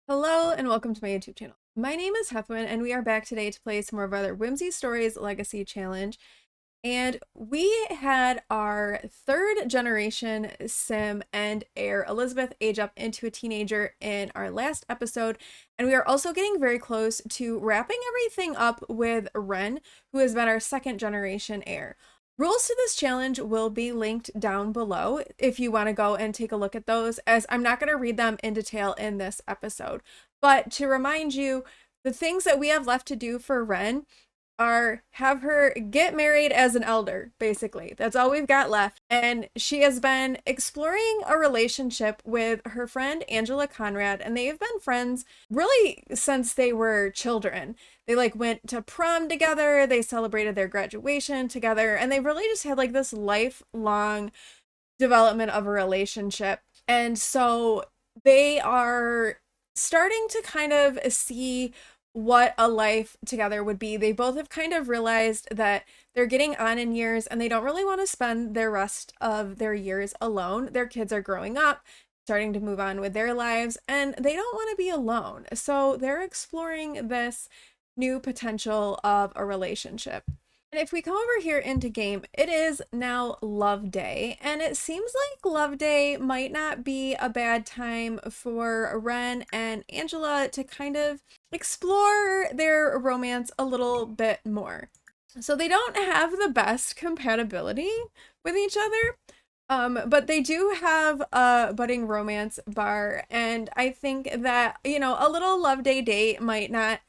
Hello and welcome to my YouTube channel. My name is Heathwyn and we are back today to play some more of our Whimsy Stories Legacy Challenge. And we had our third generation sim and heir, Elizabeth, age up into a teenager in our last episode. And we are also getting very close to wrapping everything up with Wren, who has been our second generation heir. Rules to this challenge will be linked down below if you want to go and take a look at those, as I'm not going to read them in detail in this episode. But to remind you, the things that we have left to do for Wren are have her get married as an elder, basically. That's all we've got left. And she has been exploring a relationship with her friend Angela Conrad, and they've been friends really since they were children. They went to prom together, they celebrated their graduation together, and they really just had this lifelong development of a relationship. And so they are starting to kind of see what a life together would be. They both have kind of realized that they're getting on in years and they don't really want to spend their rest of their years alone. Their kids are growing up, starting to move on with their lives, and they don't want to be alone. So they're exploring this new potential of a relationship. And if we come over here into game, it is now Love Day, and it seems like Love Day might not be a bad time for Wren and Angela to kind of explore their romance a little bit more. So they don't have the best compatibility with each other, but they do have a budding romance bar, and I think that, a little Love Day date might not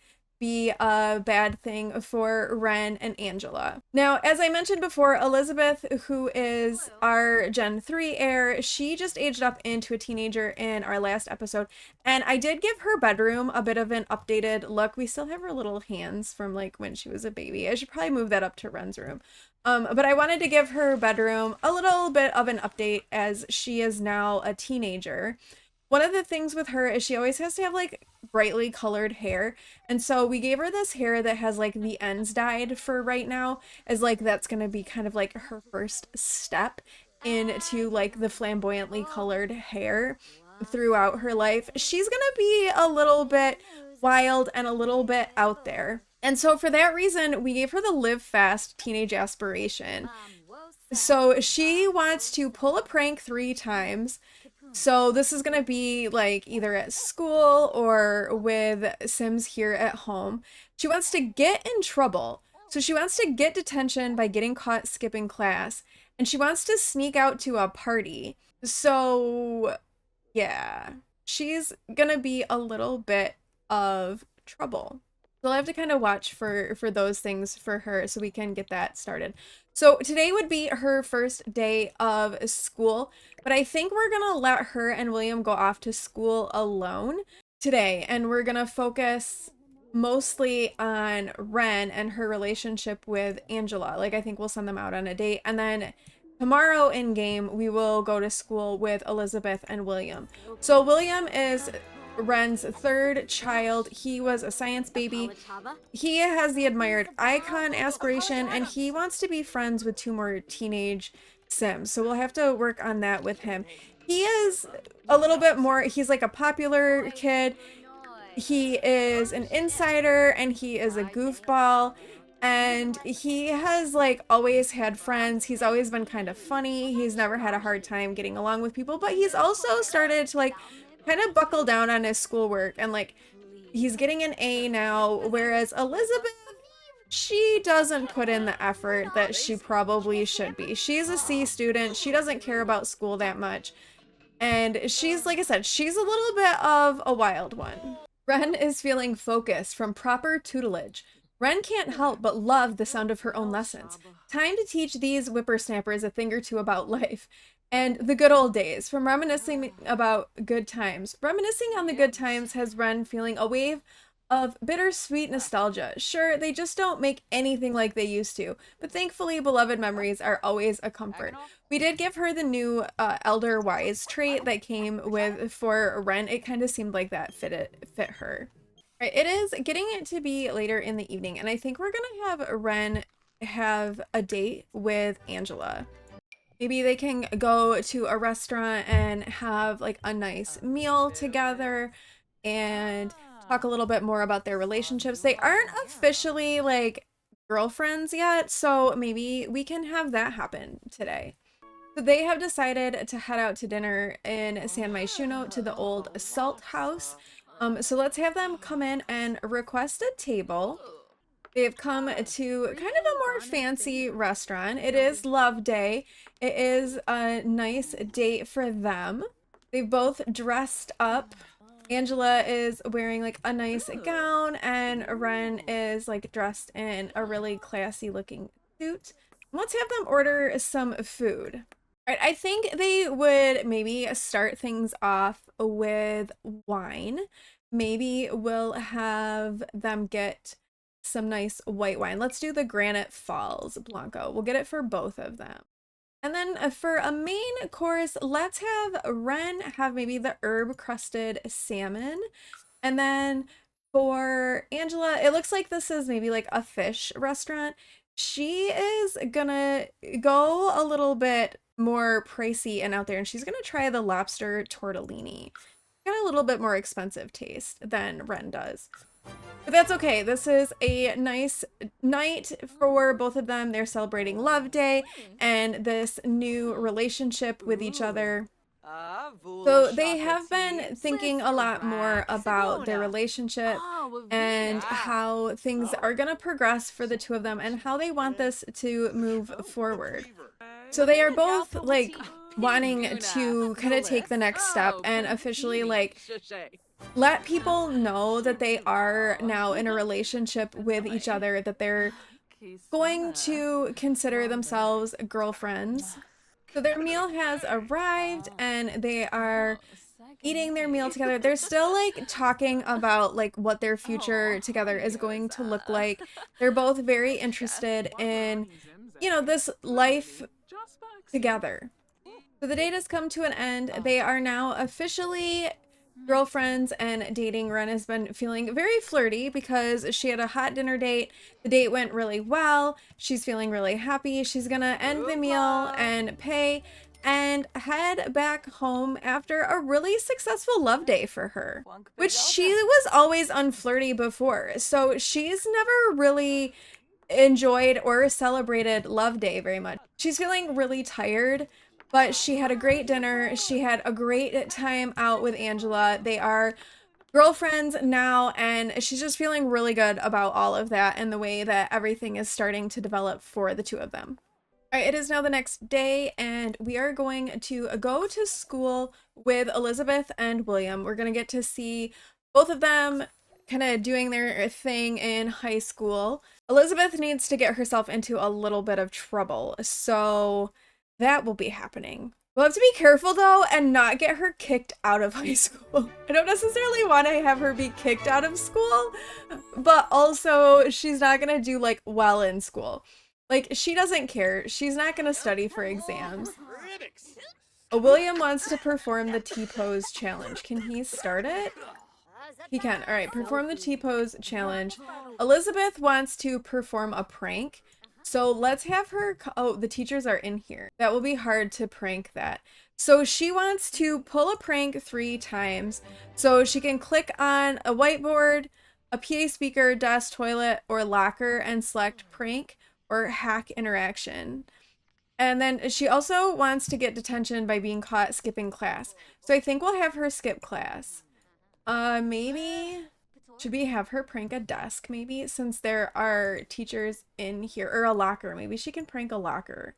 be a bad thing for Wren and Angela. Now, as I mentioned before, Elizabeth, who is our Gen 3 heir, she just aged up into a teenager in our last episode, and I did give her bedroom a bit of an updated look. We still have her little hands from when she was a baby. I should probably move that up to Wren's room. But I wanted to give her bedroom a little bit of an update as she is now a teenager. One of the things with her is she always has to have brightly colored hair. And so we gave her this hair that has the ends dyed for right now, as that's going to be kind of her first step into the flamboyantly colored hair throughout her life. She's going to be a little bit wild and a little bit out there. And so for that reason, we gave her the live fast teenage aspiration. So she wants to pull a prank 3 times. So this is gonna be either at school or with Sims here at home. She wants to get in trouble. So she wants to get detention by getting caught skipping class. And she wants to sneak out to a party. So yeah, she's gonna be a little bit of trouble. So I'll have to kind of watch for those things for her so we can get that started. So today would be her first day of school, but I think we're gonna let her and William go off to school alone today, and we're gonna focus mostly on Wren and her relationship with Angela. I think we'll send them out on a date, and then tomorrow in game we will go to school with Elizabeth and William. So William is Wren's third child. He was a science baby. He has the admired icon aspiration, and he wants to be friends with 2 more teenage Sims. So we'll have to work on that with him. He is a little bit more, he's a popular kid. He is an insider, and he is a goofball. And he has always had friends. He's always been kind of funny. He's never had a hard time getting along with people, but he's also started to kind of buckle down on his schoolwork, and he's getting an A now, whereas Elizabeth, she doesn't put in the effort that she probably should be. She's a C student. She doesn't care about school that much. And she's, like I said, she's a little bit of a wild one. Wren is feeling focused from proper tutelage. Wren can't help but love the sound of her own lessons. Time to teach these whippersnappers a thing or two about life and the good old days, from reminiscing about good times. Reminiscing on the good times has Wren feeling a wave of bittersweet nostalgia. Sure, they just don't make anything like they used to, but thankfully beloved memories are always a comfort. We did give her the new Elder Wise trait that came with for Wren. It kind of seemed like that fit her. Right, it is getting it to be later in the evening, and I think we're gonna have Wren have a date with Angela. Maybe they can go to a restaurant and have a nice meal together. and talk a little bit more about their relationships. They aren't officially like girlfriends yet, so maybe we can have that happen today. So they have decided to head out to dinner in San Myshuno to the old salt house. So let's have them come in and request a table. They've come to kind of a more fancy restaurant. It is Love Day. It is a nice date for them. They've both dressed up. Angela is wearing like a nice gown, and Wren is like dressed in a really classy looking suit. Let's have them order some food. All right, I think they would maybe start things off with wine. Maybe we'll have them get some nice white wine. Let's do the Granite Falls Blanco. We'll get it for both of them. And then for a main course, let's have Wren have maybe the herb crusted salmon. And then for Angela, it looks like this is maybe like a fish restaurant. She is gonna go a little bit more pricey and out there, and she's gonna try the lobster tortellini. Got a little bit more expensive taste than Wren does. But that's okay. This is a nice night for both of them. They're celebrating Love Day and this new relationship with each other. So they have been thinking a lot more about their relationship and how things are going to progress for the two of them and how they want this to move forward. So they are both like wanting to kind of take the next step and officially like let people know that they are now in a relationship with each other, that they're going to consider themselves girlfriends. So their meal has arrived and they are eating their meal together. They're still like talking about like what their future together is going to look like. They're both very interested in, you know, this life together. So the date has come to an end. They are now officially girlfriends and dating. Wren has been feeling very flirty because she had a hot dinner date. The date went really well. She's feeling really happy. She's gonna end the meal and pay and head back home after a really successful love day for her, which she was always unflirty before. So she's never really enjoyed or celebrated Love Day very much. She's feeling really tired, but she had a great dinner. She had a great time out with Angela. They are girlfriends now, and she's just feeling really good about all of that and the way that everything is starting to develop for the two of them. All right, it is now the next day, and we are going to go to school with Elizabeth and William. We're going to get to see both of them kind of doing their thing in high school. Elizabeth needs to get herself into a little bit of trouble, so that will be happening. We'll have to be careful though and not get her kicked out of high school. I don't necessarily want to have her be kicked out of school, but also she's not going to do like well in school. Like, she doesn't care. She's not going to study for exams. William wants to perform the T-pose challenge. Can he start it? He can. All right, perform the T-pose challenge. Elizabeth wants to perform a prank. So let's have her, oh, the teachers are in here. That will be hard to prank that. So she wants to pull a prank 3 times. So she can click on a whiteboard, a PA speaker, desk, toilet, or locker and select prank or hack interaction. And then she also wants to get detention by being caught skipping class. So I think we'll have her skip class. Maybe should we have her prank a desk maybe, since there are teachers in here, or a locker? Maybe she can prank a locker.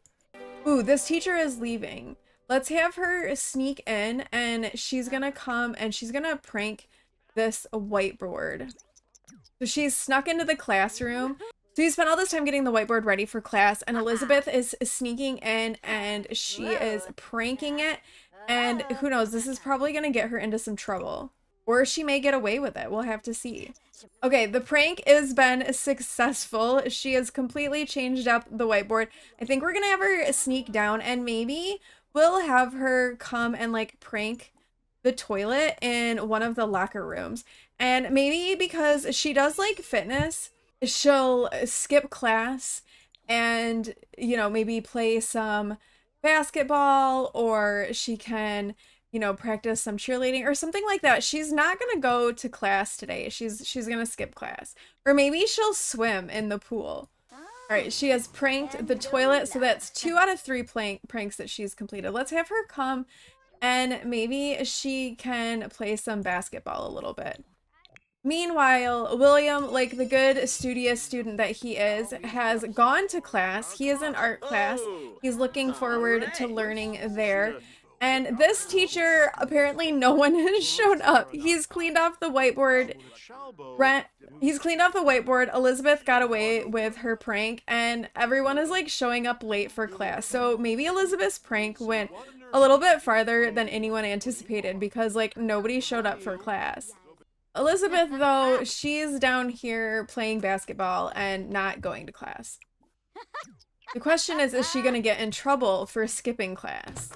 Ooh, this teacher is leaving. Let's have her sneak in, and she's gonna come and she's gonna prank this whiteboard. So she's snuck into the classroom. So we spent all this time getting the whiteboard ready for class, and Elizabeth is sneaking in and she is pranking it. And who knows, this is probably gonna get her into some trouble. Or she may get away with it. We'll have to see. Okay, the prank has been successful. She has completely changed up the whiteboard. I think we're gonna have her sneak down, and maybe we'll have her come and like prank the toilet in one of the locker rooms. And maybe because she does like fitness, she'll skip class and, you know, maybe play some basketball, or she can practice some cheerleading or something like that. She's not going to go to class today. She's going to skip class. Or maybe she'll swim in the pool. All right, she has pranked the toilet, so that's 2 out of 3 pranks that she's completed. Let's have her come and maybe she can play some basketball a little bit. Meanwhile, William, like the good studious student that he is, has gone to class. He is in art class. He's looking forward to learning there. And this teacher, apparently no one has shown up. He's cleaned off the whiteboard. He's cleaned off the whiteboard. Elizabeth got away with her prank, and everyone is like showing up late for class. So maybe Elizabeth's prank went a little bit farther than anyone anticipated because like nobody showed up for class. Elizabeth, though, she's down here playing basketball and not going to class. The question is she going to get in trouble for skipping class?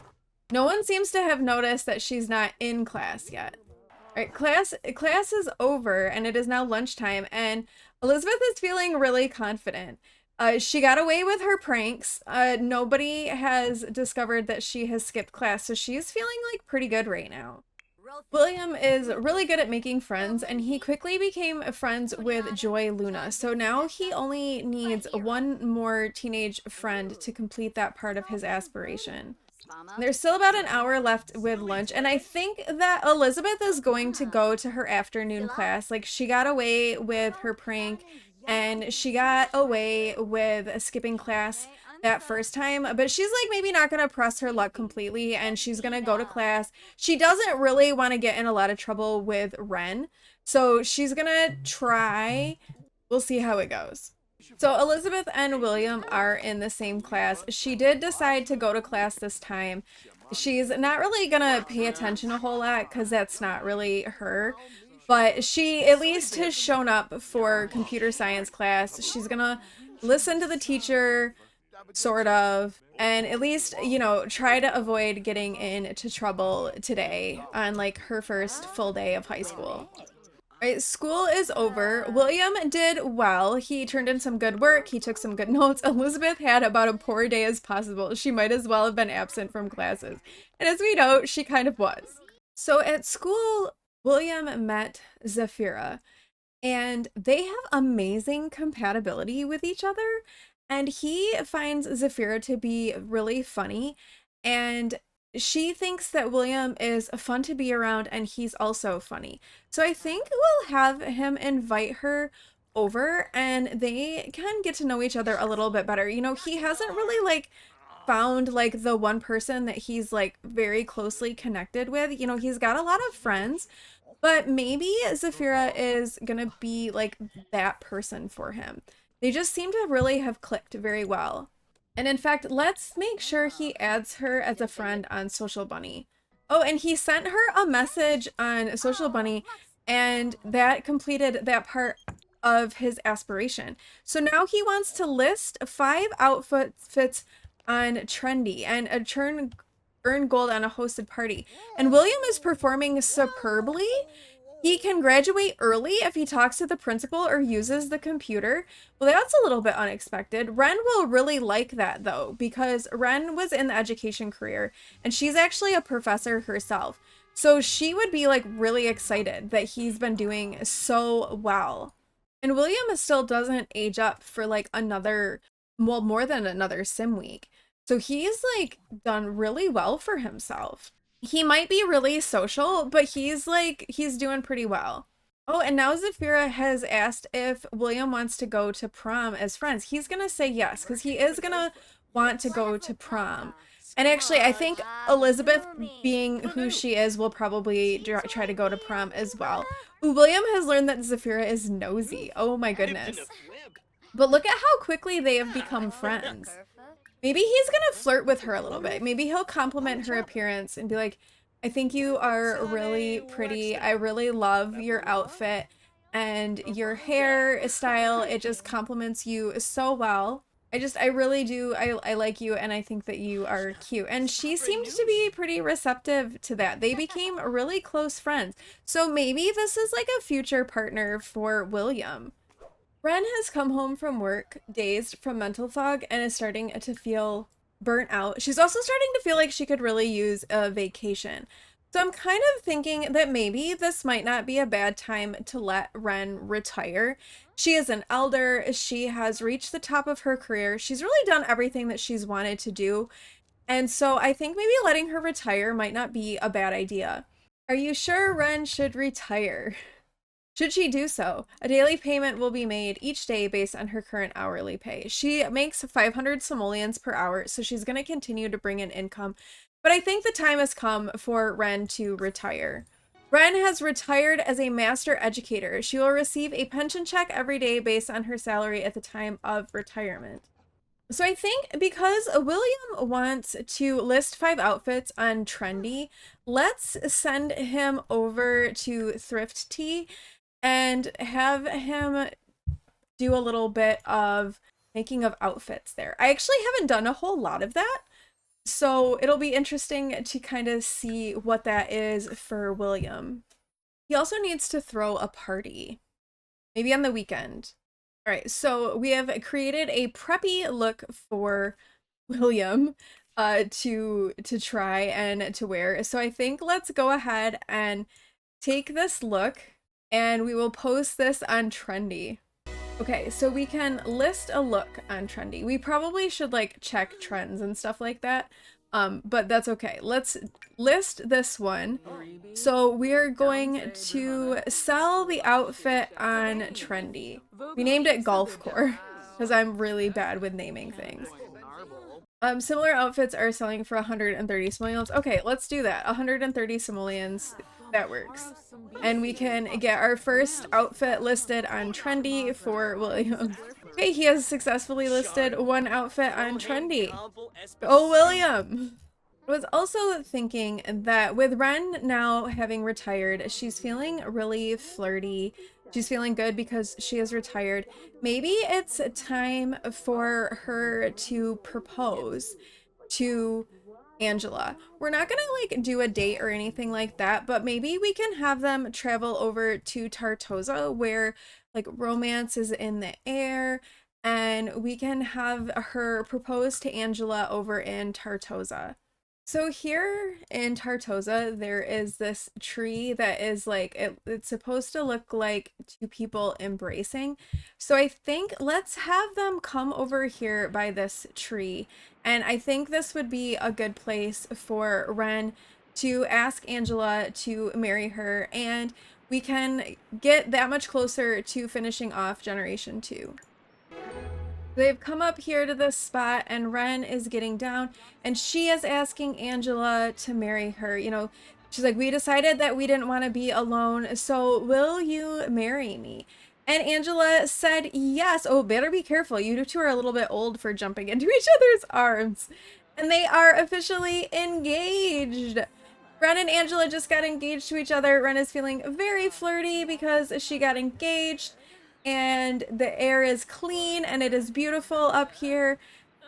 No one seems to have noticed that she's not in class yet. All right, class is over and it is now lunchtime, and Elizabeth is feeling really confident. She got away with her pranks. Nobody has discovered that she has skipped class, so she's feeling like pretty good right now. William is really good at making friends, and he quickly became friends with Joy Luna. So now he only needs one more teenage friend to complete that part of his aspiration. There's still about an hour left with lunch, and I think that Elizabeth is going to go to her afternoon class. Like, she got away with her prank, and she got away with skipping class that first time, but she's like maybe not gonna press her luck completely, and she's gonna go to class. She doesn't really want to get in a lot of trouble with Wren, so she's gonna try. We'll see how it goes. So Elizabeth and William are in the same class. She did decide to go to class this time. She's not really gonna pay attention a whole lot because that's not really her, but she at least has shown up for computer science class. She's gonna listen to the teacher, sort of, and at least, try to avoid getting into trouble today on like her first full day of high school. All right, school is over. William did well. He turned in some good work. He took some good notes. Elizabeth had about a poor day as possible. She might as well have been absent from classes. And as we know, she kind of was. So at school, William met Zafira, and they have amazing compatibility with each other. And he finds Zafira to be really funny, and she thinks that William is fun to be around, and he's also funny. So I think we'll have him invite her over, and they can get to know each other a little bit better. He hasn't really like found like the one person that he's like very closely connected with. He's got a lot of friends, but maybe Zafira is gonna be like that person for him. They just seem to really have clicked very well. And in fact, let's make sure he adds her as a friend on Social Bunny. Oh, and he sent her a message on Social Bunny, and that completed that part of his aspiration. So now he wants to list 5 outfits on Trendy and earn gold on a hosted party. And William is performing superbly. He can graduate early if he talks to the principal or uses the computer. Well, that's a little bit unexpected. Wren will really like that, though, because Wren was in the education career, and she's actually a professor herself. So she would be, like, really excited that he's been doing so well. And William still doesn't age up for, like, more than another sim week. So he's, like, done really well for himself. He might be really social, but he's doing pretty well. Oh, and now Zafira has asked if William wants to go to prom as friends. He's gonna say yes, because he is gonna want to go to prom. And actually, I think Elizabeth, being who she is, will probably try to go to prom as well. Ooh, William has learned that Zafira is nosy. Oh my goodness. But look at how quickly they have become friends. Maybe he's gonna flirt with her a little bit. Maybe he'll compliment her appearance and be like, I think you are really pretty. I really love your outfit and your hairstyle. It just compliments you so well. I really do. I like you, and I think that you are cute. And she seemed to be pretty receptive to that. They became really close friends. So maybe this is like a future partner for William. Wren has come home from work, dazed from mental fog, and is starting to feel burnt out. She's also starting to feel like she could really use a vacation. So I'm kind of thinking that maybe this might not be a bad time to let Wren retire. She is an elder. She has reached the top of her career. She's really done everything that she's wanted to do. And so I think maybe letting her retire might not be a bad idea. Are you sure Wren should retire? Should she do so, a daily payment will be made each day based on her current hourly pay. She makes 500 simoleons per hour, so she's going to continue to bring in income. But I think the time has come for Wren to retire. Wren has retired as a master educator. She will receive a pension check every day based on her salary at the time of retirement. So I think because William wants to list 5 outfits on Trendy, let's send him over to Thrift Tea and have him do a little bit of making of outfits there. I actually haven't done a whole lot of that, so it'll be interesting to kind of see what that is for William. He also needs to throw a party, maybe on the weekend. All right, so we have created a preppy look for William to try and to wear. So I think let's go ahead and take this look and we will post this on Trendy. Okay, so we can list a look on Trendy. We probably should like check trends and stuff like that. But that's okay. Let's list this one. So we're going to sell the outfit on Trendy. We named it Golf Core because I'm really bad with naming things. Similar outfits are selling for 130 simoleons. Okay, let's do that. 130 simoleons. That works. And we can get our first outfit listed on Trendy for William. Okay, he has successfully listed 1 outfit on Trendy. Oh, William! I was also thinking that with Wren now having retired, she's feeling really flirty. She's feeling good because she has retired. Maybe it's time for her to propose to Angela. We're not gonna like do a date or anything like that, but maybe we can have them travel over to Tartosa where like romance is in the air, and we can have her propose to Angela over in Tartosa. So here in Tartosa, there is this tree that is like, it's supposed to look like 2 people embracing. So I think let's have them come over here by this tree. And I think this would be a good place for Wren to ask Angela to marry her. And we can get that much closer to finishing off Generation 2. They've come up here to this spot and Wren is getting down and she is asking Angela to marry her. You know, she's like, we decided that we didn't want to be alone, so will you marry me? And Angela said yes. Oh, better be careful. You 2 are a little bit old for jumping into each other's arms. And they are officially engaged. Wren and Angela just got engaged to each other. Wren is feeling very flirty because she got engaged. And the air is clean and it is beautiful up here.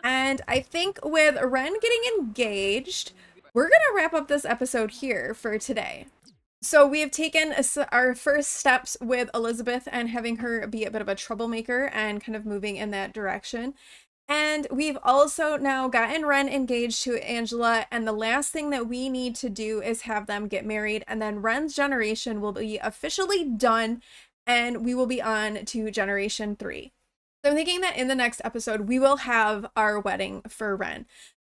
And I think with Wren getting engaged, we're gonna wrap up this episode here for today. So we have taken our first steps with Elizabeth and having her be a bit of a troublemaker and kind of moving in that direction. And we've also now gotten Wren engaged to Angela, and the last thing that we need to do is have them get married, and then Wren's generation will be officially done and we will be on to Generation 3. So I'm thinking that in the next episode, we will have our wedding for Wren.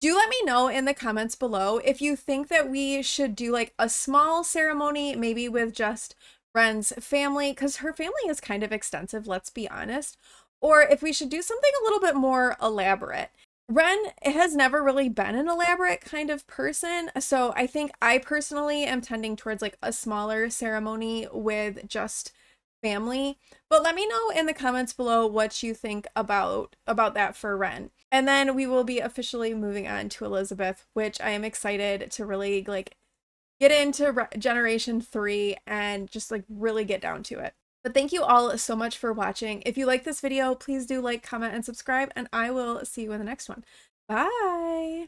Do let me know in the comments below if you think that we should do like a small ceremony, maybe with just Wren's family, because her family is kind of extensive, let's be honest, or if we should do something a little bit more elaborate. Wren has never really been an elaborate kind of person, so I think I personally am tending towards like a smaller ceremony with just family, but let me know in the comments below what you think about that for Wren. And then we will be officially moving on to Elizabeth, which I am excited to really like get into Generation 3 and just like really get down to it. But thank you all so much for watching. If you like this video, please do like, comment, and subscribe, and I will see you in the next one. Bye!